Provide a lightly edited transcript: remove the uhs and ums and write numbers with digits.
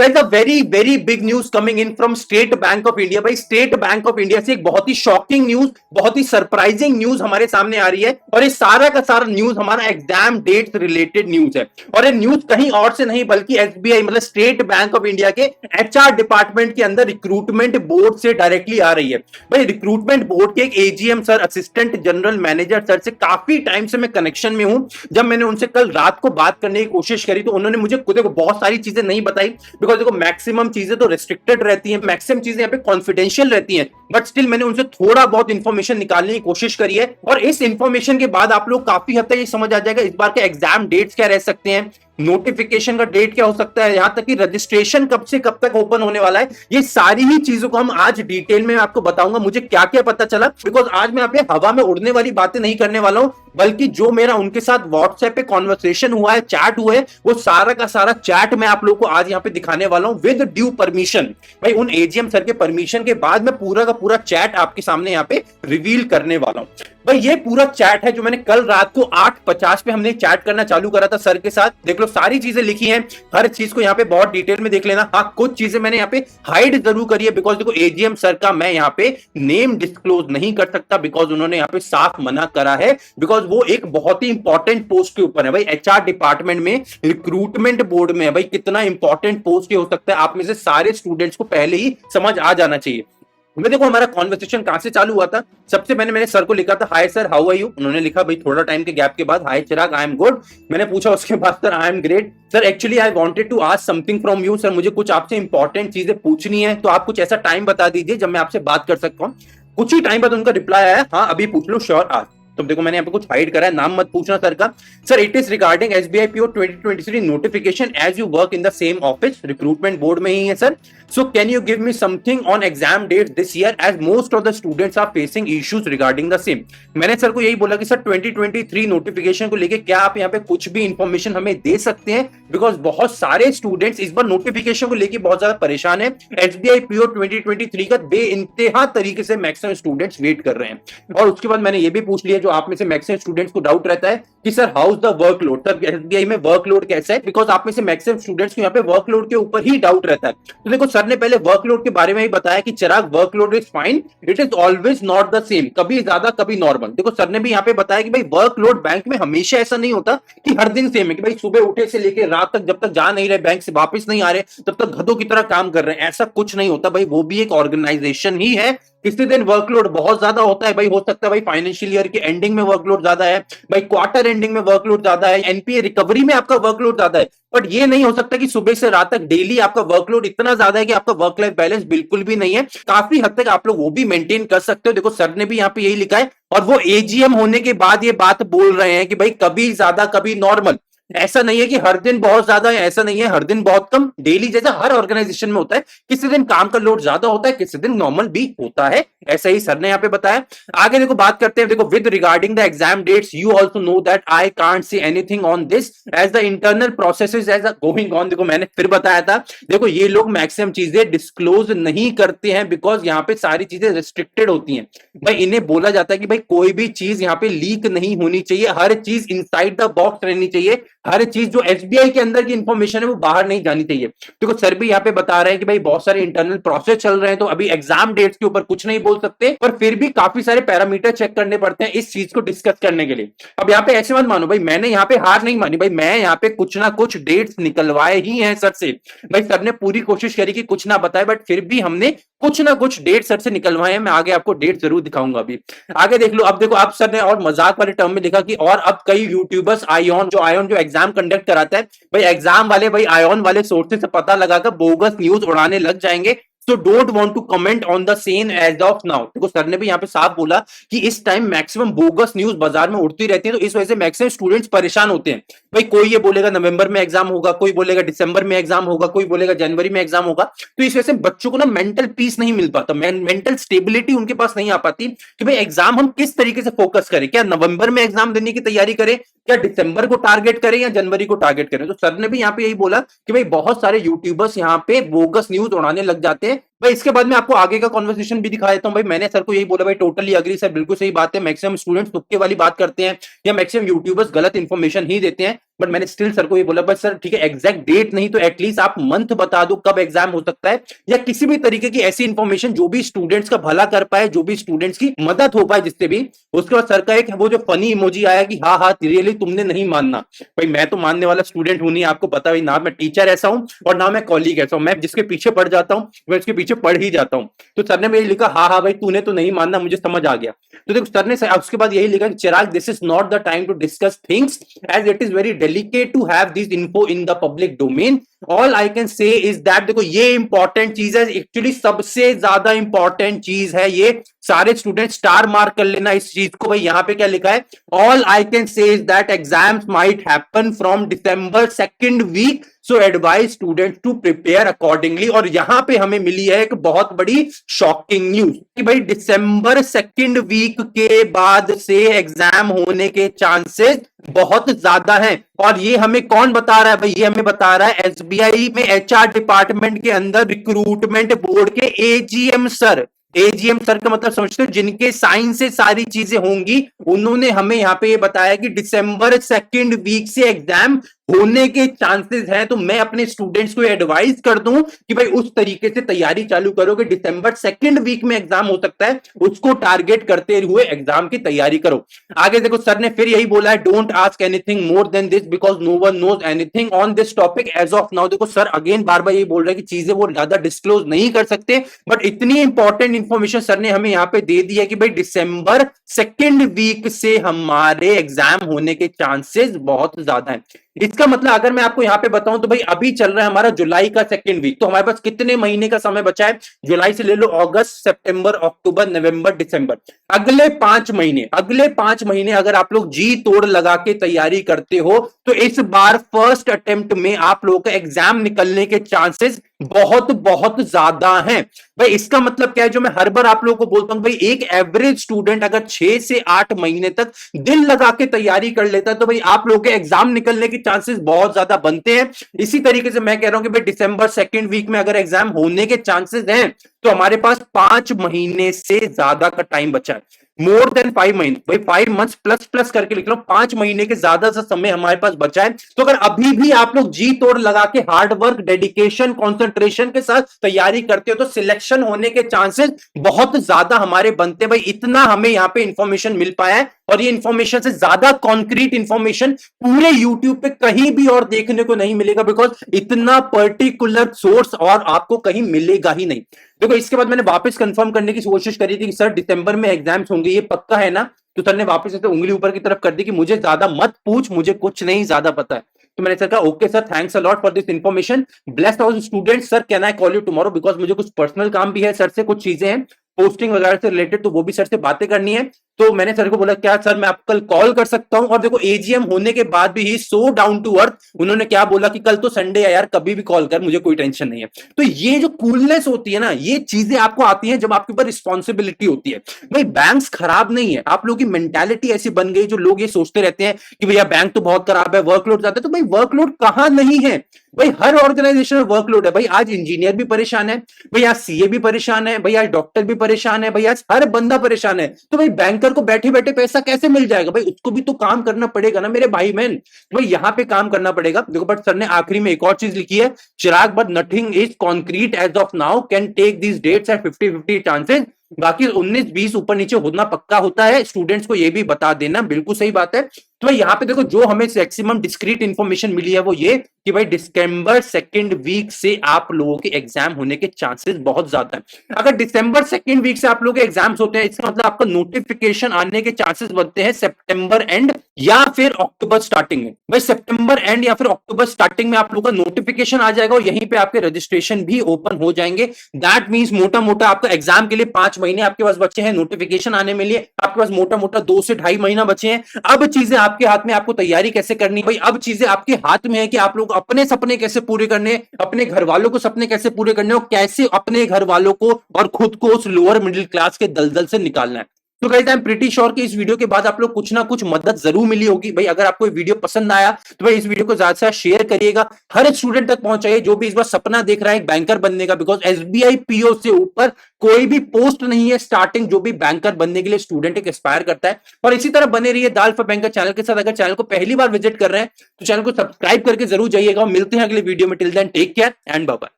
There's a very big news coming in from state bank of India. भाई state bank of India से एक बहुत ही shocking news, बहुत ही surprising news हमारे सामने आ रही है। और ये सारा का सारा न्यूज हमारा एग्जाम डेट रिलेटेड न्यूज है। और ये न्यूज कहीं और से नहीं बल्कि एसबीआई मतलब स्टेट बैंक ऑफ इंडिया के एचआर डिपार्टमेंट के अंदर रिक्रूटमेंट बोर्ड से डायरेक्टली आ रही है। भाई रिक्रूटमेंट बोर्ड के एक AGM sir, assistant general manager sir से काफी टाइम से मैं कनेक्शन में हूं। जब मैंने उनसे कल रात को बात करने की कोशिश करी तो उन्होंने मुझे देखो बहुत सारी चीजें नहीं बताई, बिकॉज देखो मैक्सिमम चीजें तो रेस्ट्रिक्टेड रहती हैं, मैक्सिमम चीजें यहाँ पे कॉन्फिडेंशियल रहती हैं। बट स्टिल मैंने उनसे थोड़ा बहुत इंफॉर्मेशन निकालने की कोशिश करी है। और इस इंफॉर्मेशन के बाद आप लोग काफी हद तक ये समझ आ जाएगा इस बार के एग्जाम डेट्स क्या रह सकते हैं, नोटिफिकेशन का डेट क्या हो सकता है, यहां तक कि रजिस्ट्रेशन कब से कब तक ओपन होने वाला है। ये सारी ही चीजों को हम आज डिटेल में आपको बताऊंगा मुझे क्या क्या पता चला। बिकॉज आज मैं यहाँ पे हवा में उड़ने वाली बातें नहीं करने वाला हूं, बल्कि जो मेरा उनके साथ व्हाट्सएप पे कॉन्वर्सेशन हुआ है, चैट हुआ है, वो सारा का सारा चैट मैं आप लोगों को आज यहाँ पे दिखाने वाला हूं विद ड्यू परमिशन। भाई उन एजीएम सर के परमिशन के बाद मैं पूरा का पूरा चैट आपके सामने यहाँ पे रिवील करने वाला हूं। भाई ये पूरा चैट है जो मैंने कल रात को 8:50 पे हमने चैट करना चालू करा था सर के साथ। देख लो सारी चीजें लिखी हैं, हर चीज को यहाँ पे बहुत डिटेल में देख लेना। हाँ कुछ चीजें मैंने यहाँ पे हाइड जरूर करी है, बिकॉज देखो एजीएम सर का मैं यहाँ पे नेम डिस्क्लोज नहीं कर सकता, बिकॉज उन्होंने यहाँ पे साफ मना करा है। बिकॉज वो एक बहुत ही इंपॉर्टेंट पोस्ट के ऊपर है। भाई एचआर डिपार्टमेंट में, रिक्रूटमेंट बोर्ड में है। भाई कितना इंपॉर्टेंट पोस्ट हो सकता है आप में से सारे स्टूडेंट्स को पहले ही समझ आ जाना चाहिए। मैं देखो हमारा कॉन्वर्सेशन कहां से चालू हुआ था। सबसे पहले मैंने सर को लिखा था hi sir how are you. उन्होंने लिखा भाई थोड़ा टाइम के गैप के बाद हाय चिराग आई एम गुड। मैंने पूछा उसके बाद sir I am great sir, actually I wanted to ask something from you. Sir मुझे कुछ आपसे इंपॉर्टेंट चीजें पूछनी है, तो आप कुछ ऐसा टाइम बता दीजिए जब मैं आपसे बात कर सकता हूँ। कुछ ही टाइम बाद उनका रिप्लाई आया हाँ अभी पूछ लो श्योर आज। तो देखो मैंने यहाँ पे कुछ हाइड करा है, नाम मत पूछना सर का। Sir it is regarding SBI PO 2023 notification as you work in the same office, recruitment board में ही है sir. So can you give me something on exam date this year as most of the students are facing issues regarding the same. मैंने sir को यही बोला कि sir 2023 notification को लेके क्या आप यहाँ पे कुछ भी इंफॉर्मेशन हमें दे सकते हैं, बिकॉज बहुत सारे स्टूडेंट्स इस बार नोटिफिकेशन को लेके बहुत ज्यादा परेशान है। एसबीआई पीओ 2023 का बेइंतहा तरीके से मैक्सिमम स्टूडेंट्स वेट कर रहे हैं। और उसके बाद मैंने ये भी पूछ लिया जो आप में से मैक्सिमम स्टूडेंट्स को डाउट रहता है कि sir how is the workload, sir SBI में वर्कलोड कैसा है, बिकॉज आप में से मैक्सिमम स्टूडेंट्स को यहाँ पे वर्कलोड के ऊपर ही डाउट रहता है। तो देखो सर ने पहले वर्कलोड के बारे में ही बताया कि Chirag workload is fine, it is always not the same, कभी ज्यादा कभी नॉर्मल। देखो सर ने भी यहाँ पे बताया कि भाई वर्कलोड बैंक में हमेशा ऐसा नहीं होता कि हर दिन सेम है, कि भाई सुबह उठे से लेकर रात तक जब तक जा नहीं रहे, बैंक से वापस नहीं आ रहे, तब तक गधों की तरह काम कर रहे हैं, ऐसा कुछ नहीं होता। भाई वो भी एक ऑर्गेनाइजेशन ही है। किसी दिन वर्कलोड बहुत ज्यादा होता है, भाई हो सकता है भाई फाइनेंशियल ईयर के एंडिंग में वर्कलोड ज्यादा है, भाई क्वार्टर एंडिंग में वर्कलोड ज्यादा है, एनपीए रिकवरी में आपका वर्कलोड ज्यादा है। बट ये नहीं हो सकता कि सुबह से रात तक डेली आपका वर्कलोड इतना ज्यादा है कि आपका वर्क लाइफ बैलेंस बिल्कुल भी नहीं है। काफी हद तक आप लोग वो भी मेंटेन कर सकते हो। देखो सर ने भी यहाँ पे यही लिखा है, और वो एजीएम होने के बाद ये बात बोल रहे हैं कि भाई कभी ज्यादा कभी नॉर्मल, ऐसा नहीं है कि हर दिन बहुत ज्यादा है, ऐसा नहीं है हर दिन बहुत कम, डेली जैसा हर ऑर्गेनाइजेशन में होता है। किसी दिन काम का लोड ज्यादा होता है, किसी दिन नॉर्मल भी होता है, ऐसा ही सर ने यहाँ पे बताया। आगे देखो बात करते हैं। देखो with regarding the exam dates you also know that I can't say anything on this as the internal processes as going on. देखो मैंने फिर बताया था, देखो ये लोग मैक्सिमम चीजें डिस्क्लोज नहीं करते हैं, बिकॉज यहाँ पे सारी चीजें रिस्ट्रिक्टेड होती हैं। भाई इन्हें बोला जाता है कि भाई कोई भी चीज यहाँ पे लीक नहीं होनी चाहिए, हर चीज इनसाइड द बॉक्स रहनी चाहिए, हर चीज जो एसबीआई के अंदर की इंफॉर्मेशन है वो बाहर नहीं जानी चाहिए। देखो सर भी यहाँ पे बता रहे हैं कि भाई बहुत सारे इंटरनल प्रोसेस चल रहे हैं, तो अभी एग्जाम डेट्स के ऊपर कुछ नहीं बोल सकते, पर फिर भी काफी सारे पैरामीटर चेक करने पड़ते हैं इस चीज को डिस्कस करने के लिए। अब यहाँ पे ऐसे मत मानो भाई मैंने यहाँ पे हार नहीं मानी, भाई मैं यहाँ पे कुछ ना कुछ डेट्स निकलवाए ही हैं सर से। भाई सर ने पूरी कोशिश करी कि कुछ ना बताए, बट फिर भी हमने कुछ ना कुछ डेट सर से निकलवाए हैं। मैं आगे आपको डेट जरूर दिखाऊंगा। अभी आगे देख लो। अब देखो अब सर ने और मजाक वाले टर्म में लिखा कि और अब कई यूट्यूबर्स आयोन जो एग्जाम कंडक्ट कराता है, भाई एग्जाम वाले भाई आयोन वाले सोर्सेस से पता लगाकर बोगस न्यूज उड़ाने लग जाएंगे। So don't want to comment on the same as of now. देखो सर ने भी यहाँ पे साफ बोला कि इस टाइम मैक्सिमम बोगस न्यूज बाजार में उड़ती रहती है, तो इस वजह से मैक्सिमम स्टूडेंट्स परेशान होते हैं। भाई कोई ये बोलेगा नवंबर में एग्जाम होगा, कोई बोलेगा दिसंबर में एग्जाम होगा, कोई बोलेगा जनवरी में एग्जाम होगा। तो इस वजह से बच्चों को ना मेंटल पीस नहीं मिल पाता, मेंटल स्टेबिलिटी उनके पास नहीं आ पाती कि भाई एग्जाम हम किस तरीके से फोकस करें, क्या नवंबर में एग्जाम देने की तैयारी करें, क्या दिसंबर को टारगेट करें या जनवरी को टारगेट करें। तो सर ने भी यहाँ पे यही बोला कि भाई बहुत सारे यूट्यूबर्स यहाँ पे बोगस न्यूज उड़ाने लग जाते हैं, भाई इसके बाद में आपको आगे का कॉन्वर्सेशन भी दिखा देता हूं। भाई मैंने सर को यही बोला, भाई टोटली अग्री सर, बिल्कुल सही बात है, मैक्सिमम स्टूडेंट्स तुक्के वाली बात करते हैं या मैक्सिमम यूट्यूबर्स गलत इंफॉर्मेशन ही देते हैं, बट मैंने स्टिल सर को ये बोला, बस सर ठीक है एग्जैक्ट डेट नहीं तो एटलीस्ट आप मंथ बता दो कब एग्जाम हो सकता है, या किसी भी तरीके की ऐसी इंफॉर्मेशन जो भी स्टूडेंट्स का भला कर पाए, जो भी स्टूडेंट्स की मदद हो पाए जिससे भी। उसके बाद सर का एक वो जो फनी इमोजी आया कि हाँ हाँ रियली तुमने नहीं मानना। भाई मैं तो मानने वाला स्टूडेंट हूं नहीं, आपको पता भाई, ना मैं टीचर ऐसा हूं और ना मैं कॉलीग ऐसा हूं, मैं जिसके पीछे पड़ जाता हूं मैं उसके पीछे पड़ ही जाता हूं। तो सर ने मेरे लिखा हाँ हाँ भाई तूने तो नहीं मानना, मुझे समझ आ गया। तो देखो सर ने उसके बाद यही लिखा कि Chirag this is not the time to discuss things as it is very delicate to have this info in the public domain. All I can say is that, देखो ये इंपॉर्टेंट चीज है, एक्चुअली सबसे ज्यादा इंपॉर्टेंट चीज है ये, सारे स्टूडेंट स्टार मार्क कर लेना इस चीज को। भाई यहां पे क्या लिखा है, all I can say is that exams might happen from December second week, so advise students to prepare accordingly. और यहां पे हमें मिली है एक बहुत बड़ी शॉकिंग न्यूज कि भाई दिसंबर सेकंड वीक के बाद से एग्जाम होने के चांसेस बहुत ज्यादा हैं। और ये हमें कौन बता रहा है भाई, ये हमें बता रहा है एसबीआई में एचआर डिपार्टमेंट के अंदर रिक्रूटमेंट बोर्ड के एजीएम सर। एजीएम सर का मतलब समझते हो, जिनके साइन से सारी चीजें होंगी, उन्होंने हमें यहाँ पे ये बताया कि दिसंबर सेकंड वीक से एग्जाम होने के चांसेस हैं। तो मैं अपने स्टूडेंट्स को एडवाइस कर दूं कि भाई उस तरीके से तैयारी चालू करो कि दिसंबर सेकंड वीक में एग्जाम हो सकता है, उसको टारगेट करते हुए एग्जाम की तैयारी करो। आगे देखो सर ने फिर यही बोला है, don't ask anything more than this because no one knows anything on this topic as of now. देखो सर अगेन बार बार यही बोल रहे हैं कि चीजें वो ज्यादा डिस्क्लोज नहीं कर सकते, बट इतनी इंपॉर्टेंट इंफॉर्मेशन सर ने हमें यहां पे दे दी है कि भाई दिसंबर सेकंड वीक से हमारे एग्जाम होने के चांसेस बहुत ज्यादा हैं। इसका मतलब अगर मैं आपको यहां पे बताऊं तो भाई अभी चल रहा है हमारा जुलाई का सेकंड वीक, तो हमारे पास कितने महीने का समय बचा है, जुलाई से ले लो अगस्त सितंबर अक्टूबर नवंबर दिसंबर, अगले 5 महीने, अगले 5 महीने अगर आप लोग जी तोड़ लगा के तैयारी करते हो तो इस बार फर्स्ट अटेम्प्ट में आप लोगों का एग्जाम निकलने के चांसेस बहुत बहुत ज्यादा हैं। भाई इसका मतलब क्या है, जो मैं हर बार आप लोगों को बोलता हूं भाई, एक एवरेज स्टूडेंट अगर 6 से 8 महीने तक दिल लगा के तैयारी कर लेता है तो भाई आप लोगों के एग्जाम निकलने के चांसेस बहुत ज्यादा बनते हैं। इसी तरीके से मैं कह रहा हूं कि भाई दिसंबर सेकंड वीक में अगर एग्जाम होने के चांसेस हैं तो हमारे पास 5 महीने से ज्यादा का टाइम बचा है, मोर देन 5 महीने, भाई 5 मंथ्स प्लस प्लस करके लिख लो, 5 महीने के ज्यादा सा समय हमारे पास बचा है। तो अगर अभी भी आप लोग जी तोड़ लगा के हार्ड वर्क डेडिकेशन कॉन्सेंट्रेशन के साथ तैयारी करते हो तो सिलेक्शन होने के चांसेस बहुत ज्यादा हमारे बनते हैं। भाई इतना हमें यहाँ पे इंफॉर्मेशन मिल पाया है और ये इंफॉर्मेशन से ज्यादा कॉन्क्रीट इंफॉर्मेशन पूरे यूट्यूब पे कहीं भी और देखने को नहीं मिलेगा, बिकॉज इतना पर्टिकुलर सोर्स और आपको कहीं मिलेगा ही नहीं। देखो इसके बाद मैंने वापस कंफर्म करने की कोशिश करी थी कि सर दिसंबर में एग्जाम्स होंगे, ये पक्का है ना, तो सर ने वापस ऐसे उंगली ऊपर की तरफ कर दी कि मुझे ज्यादा मत पूछ, मुझे कुछ नहीं ज्यादा पता है। तो मैंने सर कहा okay sir, thanks a lot for this information, blessed our student sir, can I call you tomorrow, because मुझे कुछ पर्सनल काम भी है सर से, कुछ चीजें हैं पोस्टिंग वगैरह से रिलेटेड, तो वो भी सर से बातें करनी है। तो मैंने सर को बोला क्या सर मैं आपको कल कॉल कर सकता हूं, और देखो एजीएम होने के बाद भी ही सो डाउन टू अर्थ, उन्होंने क्या बोला कि कल तो संडे है यार, कभी भी कॉल कर, मुझे कोई टेंशन नहीं है। तो ये जो कूलनेस होती है ना, ये चीजें आपको आती हैं जब आपके ऊपर रिस्पॉन्सिबिलिटी होती है। भाई बैंक्स खराब नहीं है, आप लोगों की मेंटालिटी ऐसी बन गई, जो लोग ये सोचते रहते हैं कि भैया बैंक तो बहुत खराब है, वर्कलोड ज्यादा है, तो भाई वर्कलोड कहां नहीं है, भाई हर ऑर्गेनाइजेशन में वर्कलोड है। भाई आज इंजीनियर भी परेशान है, भाई आज सीए भी परेशान है, भाई आज डॉक्टर भी परेशान है, भाई आज हर बंदा परेशान है। तो भाई बैंकर को बैठे बैठे पैसा कैसे मिल जाएगा, भाई उसको भी तो काम करना पड़ेगा ना मेरे भाई बहन, भाई यहां पे काम करना पड़ेगा। देखो बट सर ने आखिरी में एक और चीज लिखी है, Chirag but nothing is concrete as of now, can take these dates at 50-50 chances, बाकी 19-20 ऊपर नीचे होना पक्का होता है, स्टूडेंट्स को ये भी बता देना, बिल्कुल सही बात है। तो यहाँ पे देखो जो हमें मैक्सिमम डिस्क्रीट इंफॉर्मेशन मिली है वो ये कि भाई दिसंबर सेकंड वीक से आप लोगों के एग्जाम होने के चांसेस बहुत ज्यादा है। अगर दिसंबर सेकंड वीक से आप लोगों के एग्जाम्स होते हैं, इसका मतलब आपका नोटिफिकेशन आने के चांसेस बनते हैं सितंबर एंड या फिर अक्टूबर स्टार्टिंग में। भाई सितंबर एंड या फिर अक्टूबर स्टार्टिंग में आप लोगों का नोटिफिकेशन आ जाएगा और यहीं पे आपके रजिस्ट्रेशन भी ओपन हो जाएंगे। दैट मींस मोटा मोटा आपका एग्जाम के लिए 5 महीने आपके पास बचे हैं, नोटिफिकेशन आने में लिए आपके पास मोटा मोटा 2 से 2.5 महीना बचे हैं। अब चीजें आपके हाथ में, आपको तैयारी कैसे करनी, भाई अब चीजें आपके हाथ में है कि आप लोग अपने सपने कैसे पूरे करने, अपने घर वालों को सपने कैसे पूरे करने और कैसे अपने घर वालों को और खुद को उस लोअर मिडिल क्लास के दलदल से निकालना है। तो guys I am pretty sure कि इस वीडियो के बाद आप लोग कुछ ना कुछ मदद जरूर मिली होगी भाई। अगर आपको वीडियो पसंद आया तो भाई इस वीडियो को ज्यादा से ज्यादा शेयर करिएगा, हर एक स्टूडेंट तक पहुंचाइए जो भी इस बार सपना देख रहा है बैंकर बनने का। बिकॉज एसबीआई पीओ से ऊपर कोई भी पोस्ट नहीं है स्टार्टिंग जो भी बैंकर बनने के लिए स्टूडेंट एक एस्पायर करता है। और इसी तरह बने रहिए दाल फॉर बैंकर चैनल के साथ। अगर चैनल को पहली बार विजिट कर रहे हैं तो चैनल को सब्सक्राइब करके जरूर जाइएगा। मिलते हैं अगले वीडियो में। Till then take care and bye bye.